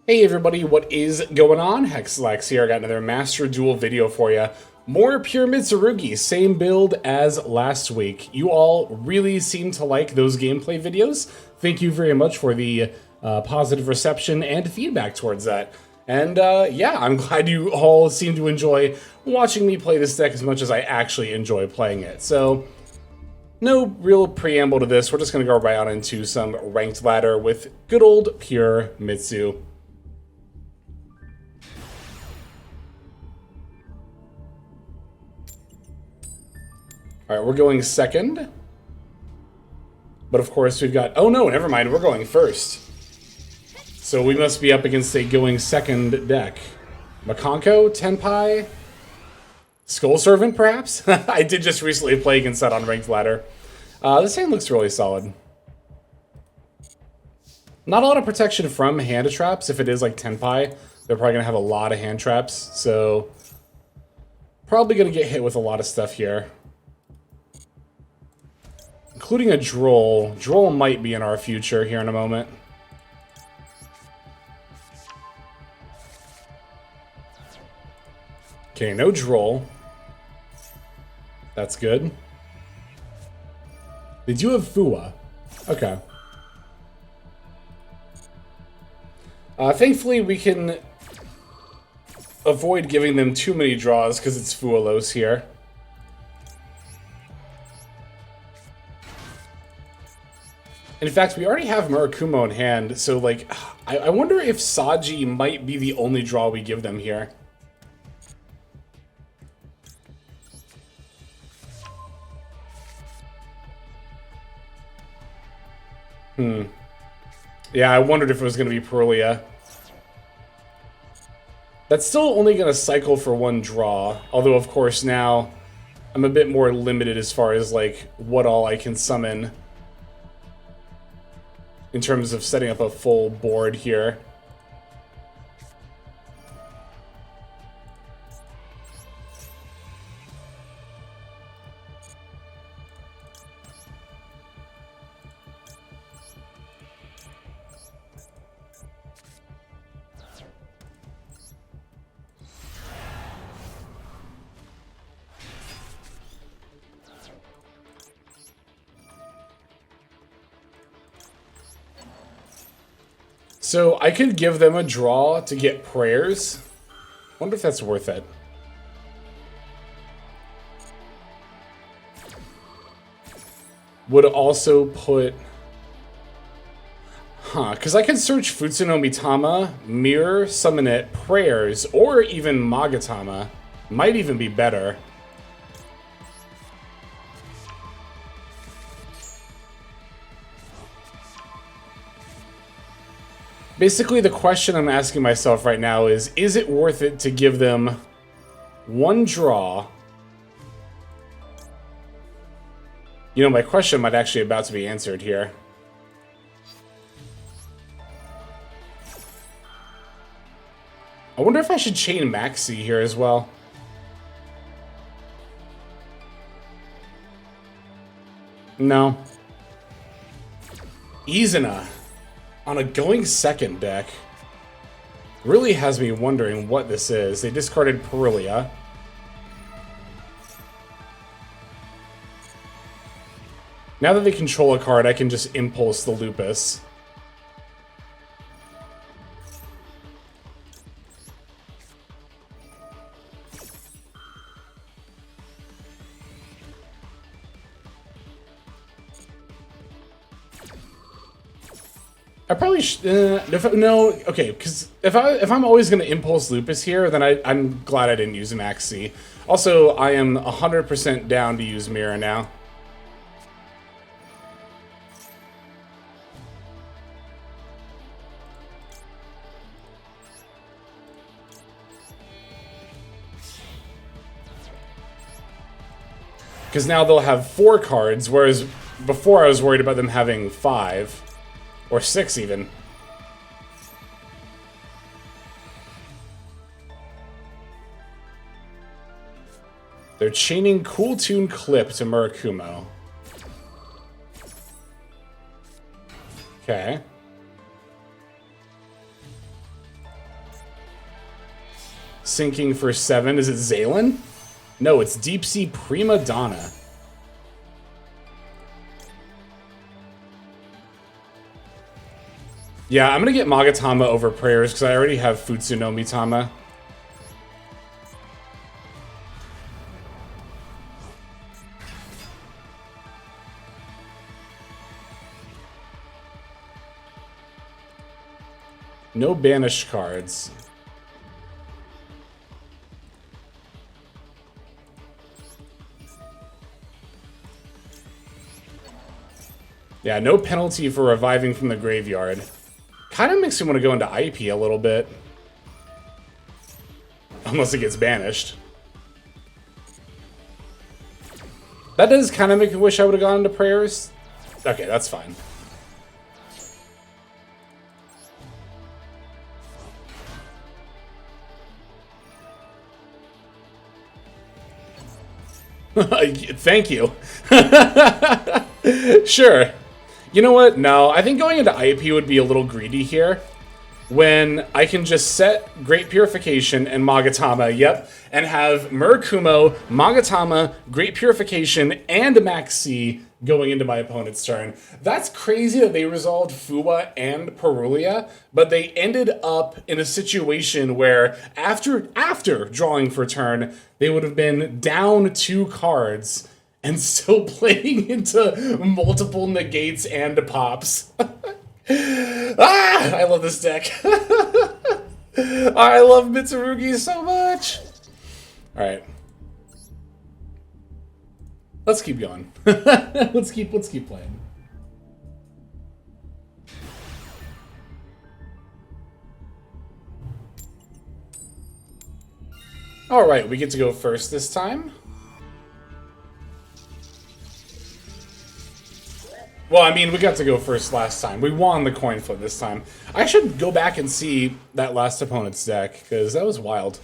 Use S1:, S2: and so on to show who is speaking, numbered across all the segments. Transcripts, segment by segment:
S1: Hey everybody, what is going on? Hexlex here. I got another Master Duel video for you. More pure Mitsurugi, same build as last week. You all really seem to like those gameplay videos. Thank you very much for the positive reception and feedback towards that. And yeah, I'm glad you all seem to enjoy watching me play this deck as much as I actually enjoy playing it. So, no real preamble to this. We're just going to go right on into some ranked ladder with good old pure Mitsu. All right, we're going second. But of course we've got... Oh no, never mind, we're going first. So we must be up against a going second deck. Makonko, Tenpai, Skull Servant, perhaps? I did just recently play against that on Ranked Ladder. This hand looks really solid. Not a lot of protection from hand traps. If it is like Tenpai, they're probably going to have a lot of hand traps. So probably going to get hit with a lot of stuff here. Including a Droll. Droll might be in our future here in a moment. Okay, no Droll. That's good. They do have Fua. Okay. Thankfully, we can avoid giving them too many draws because it's Fualos here. In fact, we already have Murakumo in hand, so, like, I wonder if Saji might be the only draw we give them here. Yeah, I wondered if it was going to be Perulia. That's still only going to cycle for one draw, although, of course, now I'm a bit more limited as far as, like, what all I can summon in terms of setting up a full board here. So I could give them a draw to get prayers. Wonder if that's worth it. Would also put... because I could search Futsuno Mitama, Mirror, Summon It, Prayers, or even Magatama. Might even be better. Basically, the question I'm asking myself right now is it worth it to give them one draw? You know, my question might actually about to be answered here. I wonder if I should chain Maxi here as well. No. Izuna on a going second deck really has me wondering what this is. They discarded Perulia. Now that they control a card, I can just impulse the Lupus. I probably no, okay, because if I'm always going to impulse Lupus here, then I'm glad I didn't use Maxi. Also, I am 100% down to use Mirror now. Because now they'll have 4 cards, whereas before I was worried about them having 5. Or 6, even. They're chaining Cool Tune Clip to Murakumo. Okay. Sinking for 7. Is it Zaylin? No, it's Deep Sea Prima Donna. Yeah, I'm gonna get Magatama over Prayers because I already have Futsuno Mitama. No banished cards. Yeah, no penalty for reviving from the graveyard. Kind of makes me want to go into IP a little bit. Unless it gets banished. That does kind of make me wish I would have gone into Prayers. Okay, that's fine. Thank you. Sure. You know what? No, I think going into IP would be a little greedy here. When I can just set Great Purification and Magatama, yep, and have Murakumo, Magatama, Great Purification, and Max C going into my opponent's turn. That's crazy that they resolved Fuwa and Perulia, but they ended up in a situation where after drawing for turn, they would have been down 2 cards and still playing into multiple negates and pops. I love this deck. I love Mitsurugi so much. All right. Let's keep going. let's keep playing. All right, we get to go first this time. Well, I mean, we got to go first last time. We won the coin flip this time. I should go back and see that last opponent's deck, because that was wild.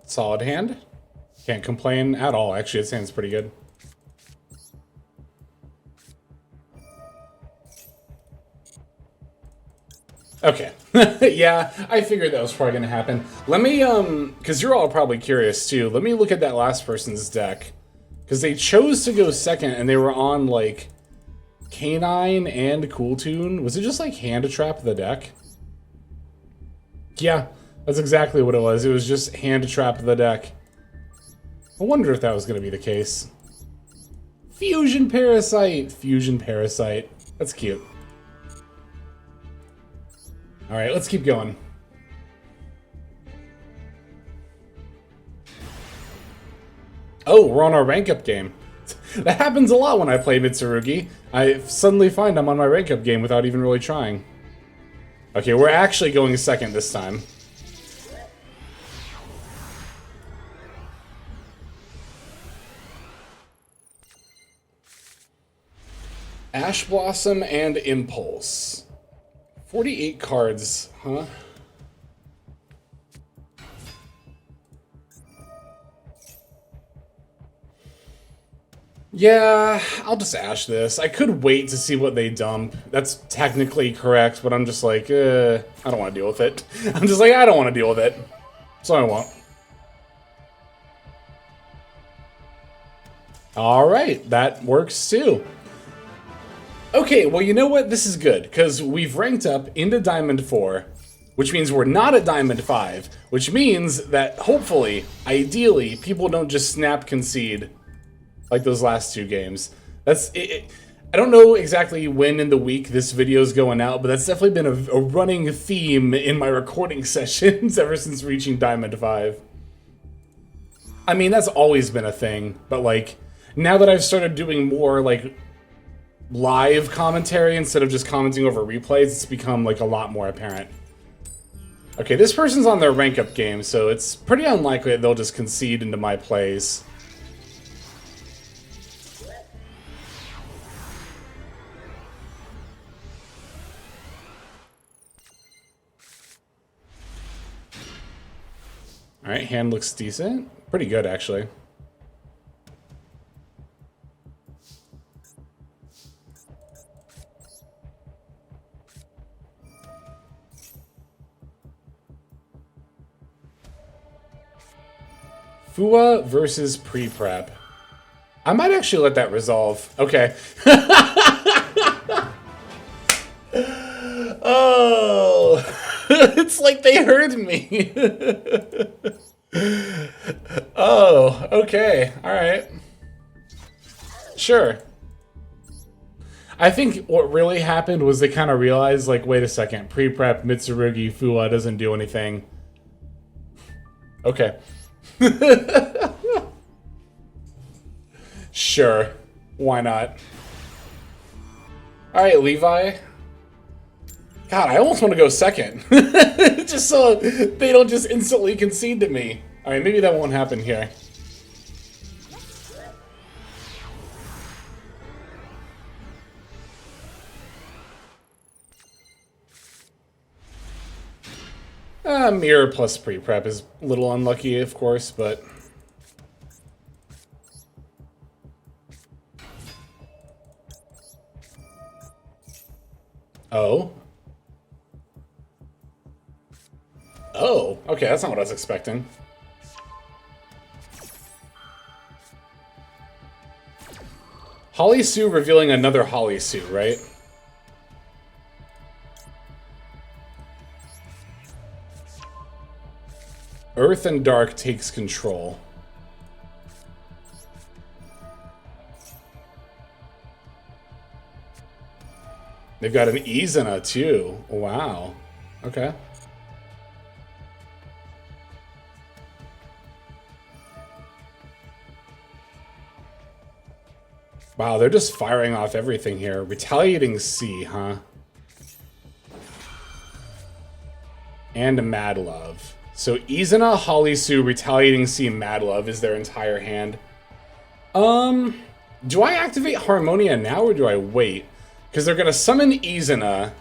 S1: Solid hand. Can't complain at all. Actually, its hand's pretty good. Okay. Yeah, I figured that was probably going to happen. Let me, because you're all probably curious, too. Let me look at that last person's deck. Because they chose to go second, and they were on, like, Canine and Cool Tune. Was it just, like, Hand Trap the deck? Yeah, that's exactly what it was. It was just Hand Trap the deck. I wonder if that was going to be the case. Fusion Parasite! Fusion Parasite. That's cute. Alright, let's keep going. Oh, we're on our rank up game. That happens a lot when I play Mitsurugi. I suddenly find I'm on my rank up game without even really trying. Okay, we're actually going second this time. Ash Blossom and Impulse. 48 cards, huh? Yeah, I'll just Ash this. I could wait to see what they dump. That's technically correct, but I'm just like, I don't want to deal with it. I'm just like, I don't want to deal with it. So I won't. Alright, that works too. Okay, well, you know what? This is good, because we've ranked up into Diamond 4, which means we're not at Diamond 5, which means that, hopefully, ideally, people don't just snap concede like those last 2 games. That's it. I don't know exactly when in the week this video is going out, but that's definitely been a running theme in my recording sessions ever since reaching Diamond 5. I mean, that's always been a thing, but, like, now that I've started doing more, like, live commentary instead of just commenting over replays, it's become like a lot more apparent. Okay, this person's on their rank up game, so it's pretty unlikely that they'll just concede into my plays. Alright, hand looks decent. Pretty good, actually. Fua versus pre-prep. I might actually let that resolve. Okay. Oh, it's like they heard me. Oh, okay. All right. Sure. I think what really happened was they kind of realized, like, wait a second, pre-prep Mitsurugi Fua doesn't do anything. Okay. Sure. Why not? All right, Levi. God, I almost want to go second. Just so they don't just instantly concede to me. All right, maybe that won't happen here. Mirror plus pre-prep is a little unlucky, of course, but... Oh? Oh, okay, that's not what I was expecting. Holly Sue revealing another Holly Sue, right? Earth and Dark takes control. They've got an Izuna too. Wow. Okay. Wow, they're just firing off everything here. Retaliating C, huh? And a Mad Love. So Izuna, Holly Sue, Retaliating C, Mad Love is their entire hand. Do I activate Harmonia now or do I wait? Because they're gonna summon Izuna,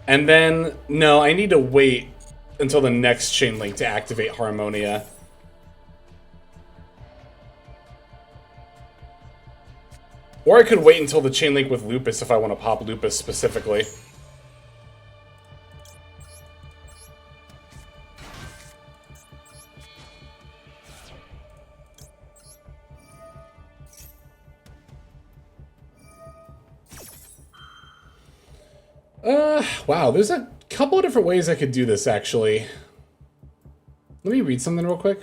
S1: and then no, I need to wait until the next chain link to activate Harmonia. Or I could wait until the chain link with Lupus if I want to pop Lupus specifically. Wow, there's a couple of different ways I could do this, actually. Let me read something real quick.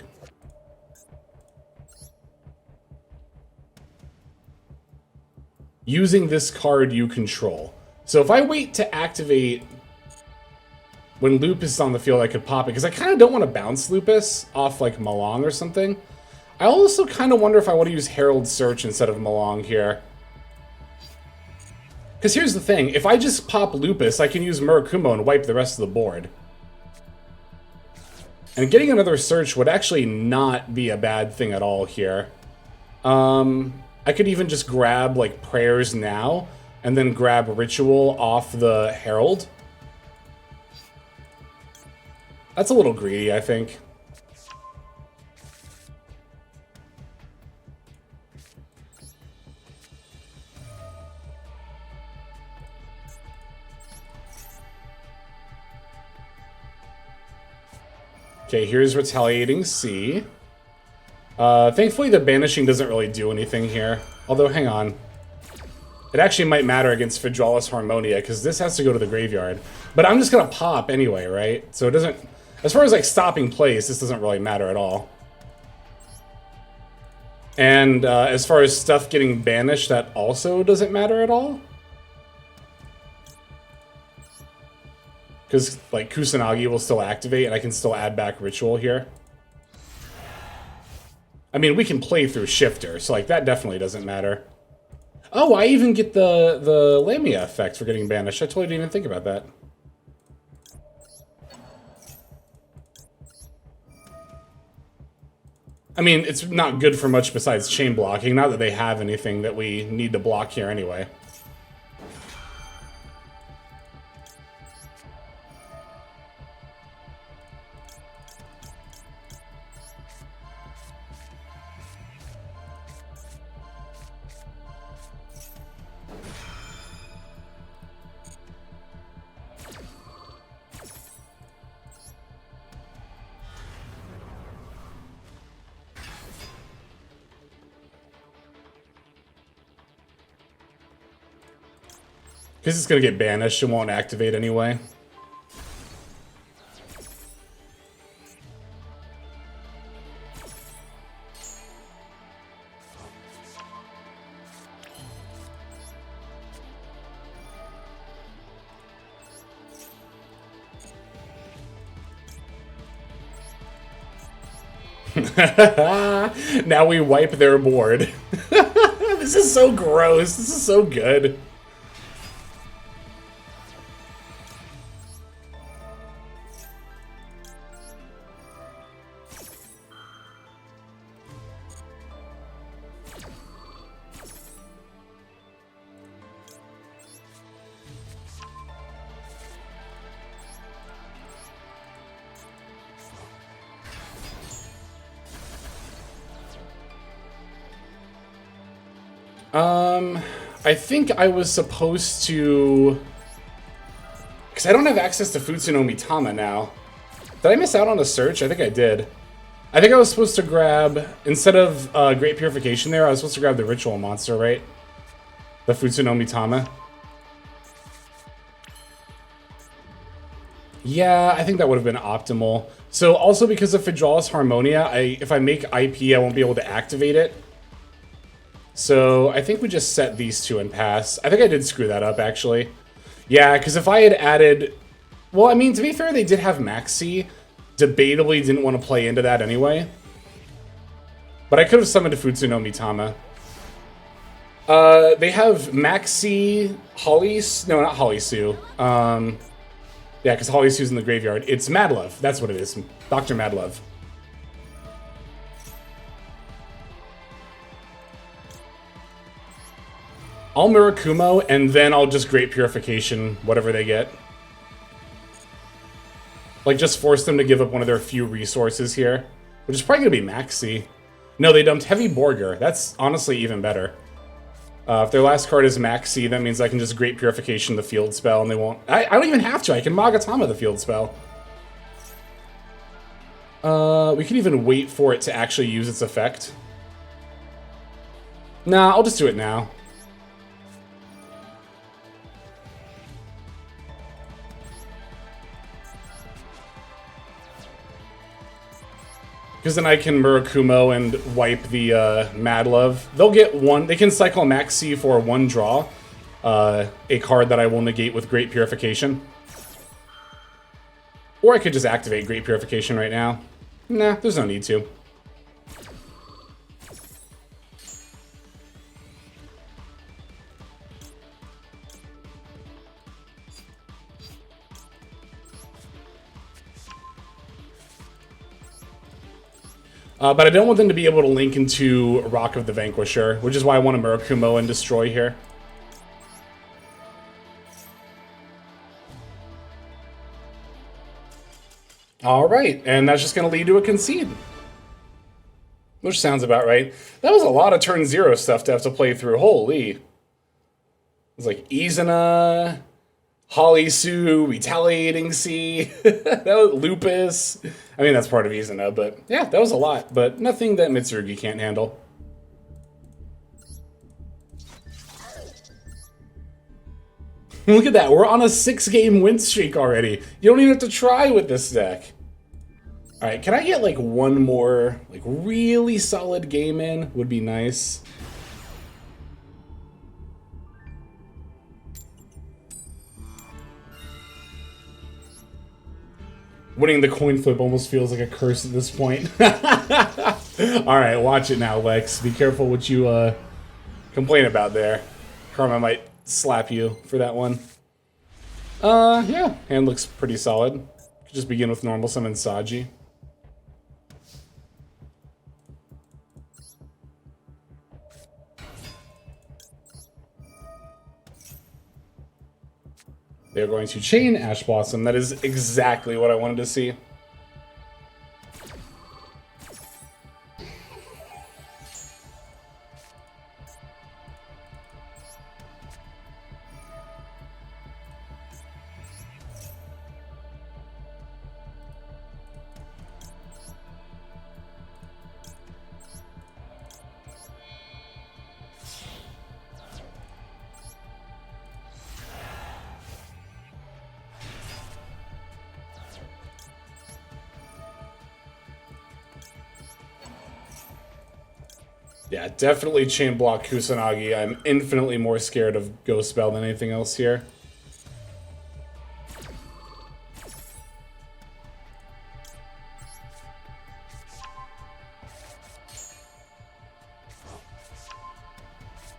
S1: Using this card you control. So if I wait to activate when Lupus is on the field, I could pop it, because I kind of don't want to bounce Lupus off, like, Malong or something. I also kind of wonder if I want to use Herald Search instead of Malong here. Because here's the thing, if I just pop Lupus, I can use Murakumo and wipe the rest of the board. And getting another search would actually not be a bad thing at all here. I could even just grab, like, Prayers now, and then grab Ritual off the Herald. That's a little greedy, I think. Okay, here's Retaliating C. Thankfully the Banishing doesn't really do anything here. Although, hang on. It actually might matter against Fidralis Harmonia, because this has to go to the graveyard. But I'm just gonna pop anyway, right? So it doesn't... As far as, like, stopping plays, this doesn't really matter at all. And as far as stuff getting banished, that also doesn't matter at all. Because, like, Kusanagi will still activate, and I can still add back Ritual here. I mean, we can play through Shifter, so, like, that definitely doesn't matter. Oh, I even get the Lamia effect for getting banished. I totally didn't even think about that. I mean, it's not good for much besides chain blocking. Not that they have anything that we need to block here anyway. Because it's going to get banished and won't activate anyway. Now we wipe their board. This is so gross. This is so good. I think I was supposed to... Because I don't have access to Futsuno Mitama now. Did I miss out on a search? I think I did. I think I was supposed to grab, instead of Great Purification there, I was supposed to grab the Ritual Monster, right? The Futsuno Mitama. Yeah, I think that would have been optimal. So also because of Fidralis Harmonia, if I make IP, I won't be able to activate it. So I think we just set these two and pass. I think I did screw that up, actually. Yeah, because if I had added... Well, I mean, to be fair, they did have Maxi. Debatably didn't want to play into that anyway. But I could have summoned a Futsuno Mitama. They have Maxi, Holly's... No, not Hollysu. Yeah, because Hollysu's in the graveyard. It's Madlove. That's what it is. Dr. Madlove. I'll Murakumo, and then I'll just Great Purification whatever they get. Like, just force them to give up one of their few resources here. Which is probably going to be Maxi. No, they dumped Heavy Borger. That's honestly even better. If their last card is Maxi, that means I can just Great Purification the field spell, and they won't... I don't even have to. I can Magatama the field spell. We can even wait for it to actually use its effect. Nah, I'll just do it now. Because then I can Murakumo and wipe the Madlove. They'll get one. They can cycle Maxi for one draw. A card that I will negate with Great Purification. Or I could just activate Great Purification right now. Nah, there's no need to. But I don't want them to be able to link into Rock of the Vanquisher, which is why I want to Murakumo and destroy here. Alright, and that's just going to lead to a concede. Which sounds about right. That was a lot of turn 0 stuff to have to play through. Holy. It was like Izuna, Hollysu, Retaliating Sea, that was Lupus. I mean, that's part of Izuna, but yeah, that was a lot, but nothing that Mitsurugi can't handle. Look at that, we're on a 6-game win streak already. You don't even have to try with this deck. Alright, can I get like one more, like really solid game in? Would be nice. Winning the coin flip almost feels like a curse at this point. Alright, watch it now, Lex. Be careful what you complain about there. Karma might slap you for that one. Yeah, hand looks pretty solid. Could just begin with normal summon Saji. They're going to chain Ash Blossom. That is exactly what I wanted to see. Yeah, definitely Chain Block Kusanagi. I'm infinitely more scared of Ghost Bell than anything else here.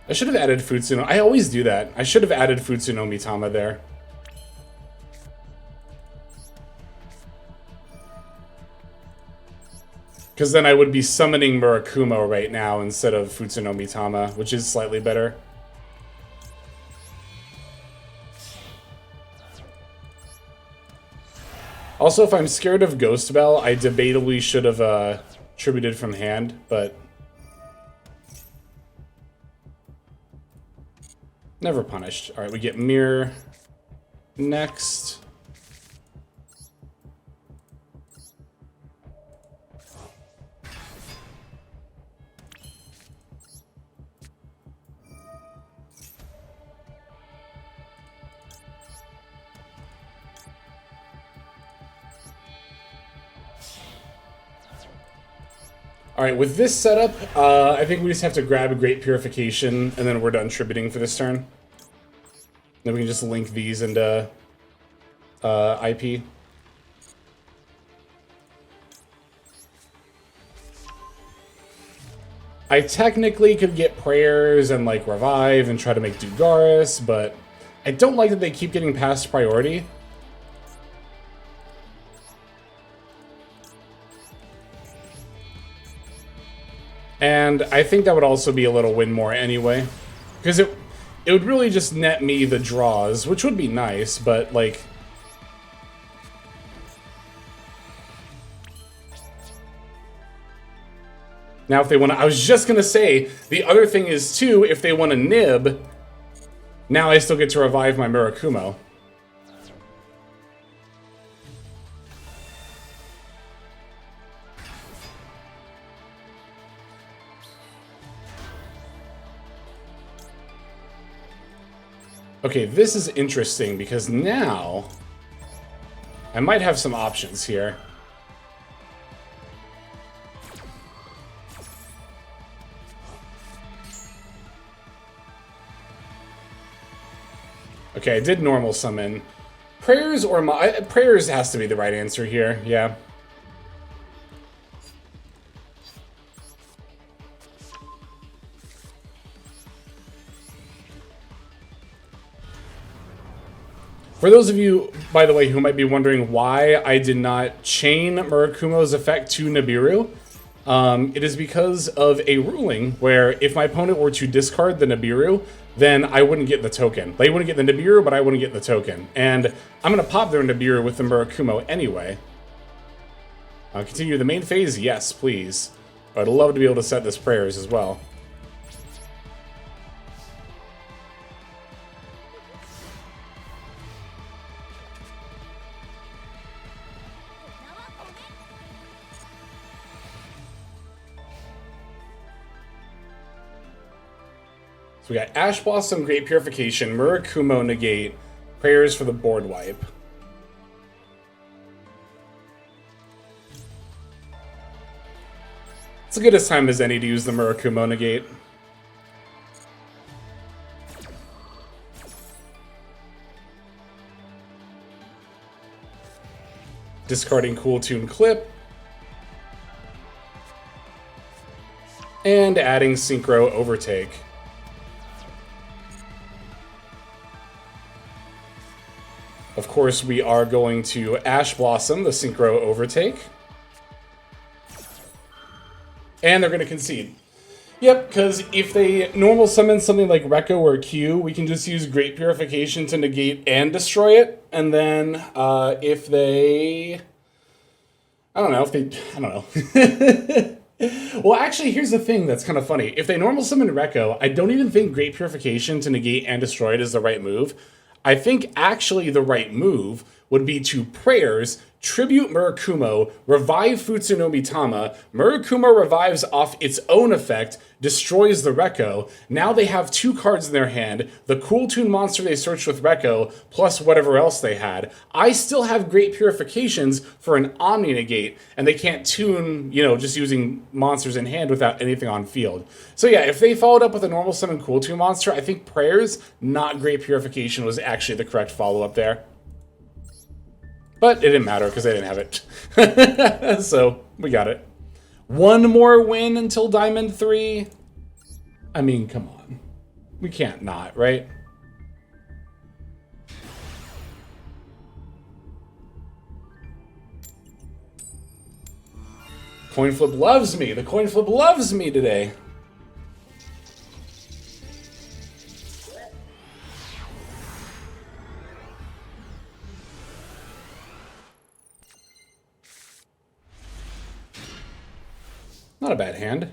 S1: I should have added Futsuno. I always do that. I should have added Futsuno Mitama there. Because then I would be summoning Murakumo right now instead of Futsuno Mitama, which is slightly better. Also, if I'm scared of Ghost Bell, I debatably should have tributed from hand, but never punished. All right, we get Mirror next. Alright, with this setup, I think we just have to grab a Great Purification, and then we're done tributing for this turn. Then we can just link these into IP. I technically could get Prayers and, like, Revive and try to make Dugaris, but I don't like that they keep getting past priority. And I think that would also be a little win more anyway. Because it would really just net me the draws, which would be nice, but like... Now if they want to... I was just going to say, the other thing is too, if they want to nib, now I still get to revive my Murakumo. Okay, this is interesting because now I might have some options here. Okay, I did normal summon. Prayers or Prayers has to be the right answer here, yeah. For those of you, by the way, who might be wondering why I did not chain Murakumo's effect to Nibiru, it is because of a ruling where if my opponent were to discard the Nibiru, then I wouldn't get the token. They wouldn't get the Nibiru, but I wouldn't get the token. And I'm going to pop their Nibiru with the Murakumo anyway. Continue the main phase? Yes, please. But I'd love to be able to set this Prayers as well. So we got Ash Blossom, Great Purification, Murakumo, Negate, Prayers for the board wipe. It's a good as time as any to use the Murakumo Negate. Discarding Cool Tune Clip. And adding Synchro Overtake. Of course, we are going to Ash Blossom, the Synchro Overtake. And they're going to concede. Yep, because if they normal summon something like Rekko or Q, we can just use Great Purification to negate and destroy it. And then if they... I don't know. Well, actually, here's the thing that's kind of funny. If they normal summon Rekko, I don't even think Great Purification to negate and destroy it is the right move. I think actually the right move would be to Prayers, Tribute Murakumo, Revive Futsuno Mitama. Murakumo revives off its own effect, destroys the Rekko. Now they have 2 cards in their hand, the Cool Tune monster they searched with Rekko, plus whatever else they had. I still have Great Purifications for an Omni Negate, and they can't tune, just using monsters in hand without anything on field. So yeah, if they followed up with a normal summon Cool Tune monster, I think Prayers, not Great Purification, was actually the correct follow-up there. But it didn't matter because they didn't have it. So we got it. 1 more win until Diamond 3. I mean, come on. We can't not, right? Coin flip loves me. The coin flip loves me today. Not a bad hand.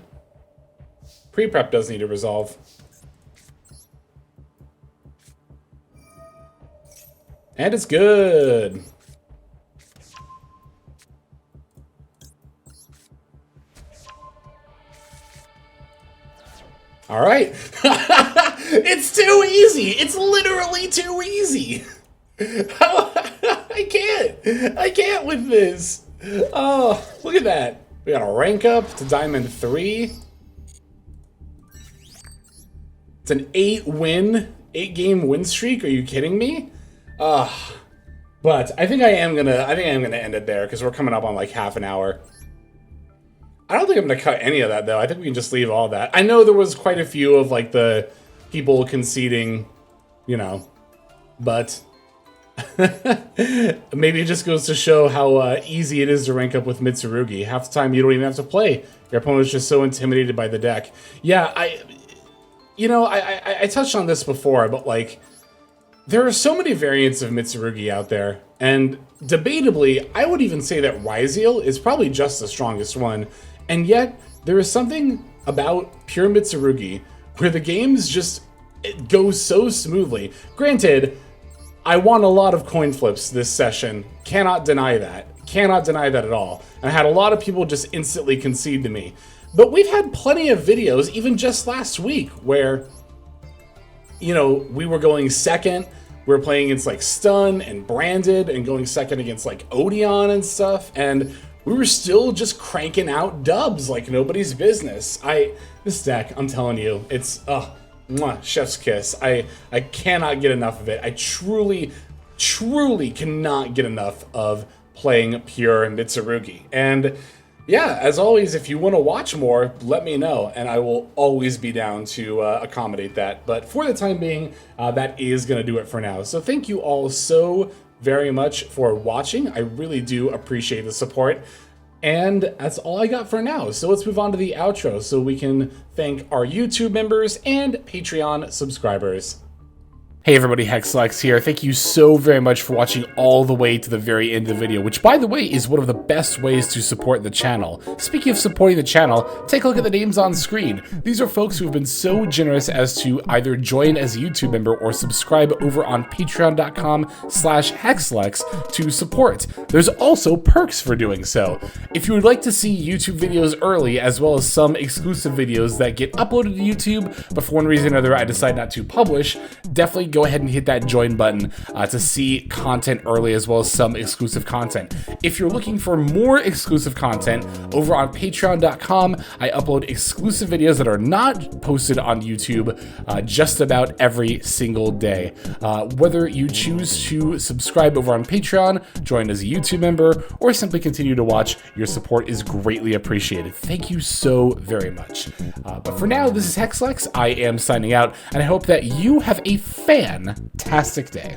S1: Pre-prep does need to resolve. And it's good. All right. It's too easy. It's literally too easy. I can't with this. Oh, look at that. We got a rank up to Diamond 3. It's an 8-game win streak. Are you kidding me? But I think I am gonna end it there because we're coming up on like half an hour. I don't think I'm gonna cut any of that though. I think we can just leave all that. I know there was quite a few of like the people conceding, but maybe it just goes to show how easy it is to rank up with Mitsurugi. Half the time you don't even have to play. Your opponent's just so intimidated by the deck. Yeah, I touched on this before, but like, there are so many variants of Mitsurugi out there, and debatably, I would even say that Ryzeal is probably just the strongest one, and yet there is something about pure Mitsurugi where the games it goes so smoothly. Granted, I won a lot of coin flips this session. Cannot deny that. Cannot deny that at all. And I had a lot of people just instantly concede to me. But we've had plenty of videos, even just last week, where, we were going second. We were playing against like Stun and Branded and going second against like Odeon and stuff. And we were still just cranking out dubs like nobody's business. This deck, I'm telling you, it's, mwah, chef's kiss. I cannot get enough of it. I truly cannot get enough of playing pure Mitsurugi. And yeah, as always, if you want to watch more, let me know, and I will always be down to accommodate that. But for the time being, that is going to do it for now. So thank you all so very much for watching. I really do appreciate the support. And that's all I got for now. So let's move on to the outro so we can thank our YouTube members and Patreon subscribers. Hey everybody, Hexlex here. Thank you so very much for watching all the way to the very end of the video, which by the way is one of the best ways to support the channel. Speaking of supporting the channel, take a look at the names on screen. These are folks who have been so generous as to either join as a YouTube member or subscribe over on patreon.com/Hexlex to support. There's also perks for doing so. If you would like to see YouTube videos early, as well as some exclusive videos that get uploaded to YouTube, but for one reason or another I decide not to publish, definitely go ahead and hit that join button to see content early, as well as some exclusive content. If you're looking for more exclusive content, over on patreon.com, I upload exclusive videos that are not posted on YouTube just about every single day. Whether you choose to subscribe over on Patreon, join as a YouTube member, or simply continue to watch, your support is greatly appreciated. Thank you so very much. But for now, this is Hexlex. I am signing out, and I hope that you have a fantastic day.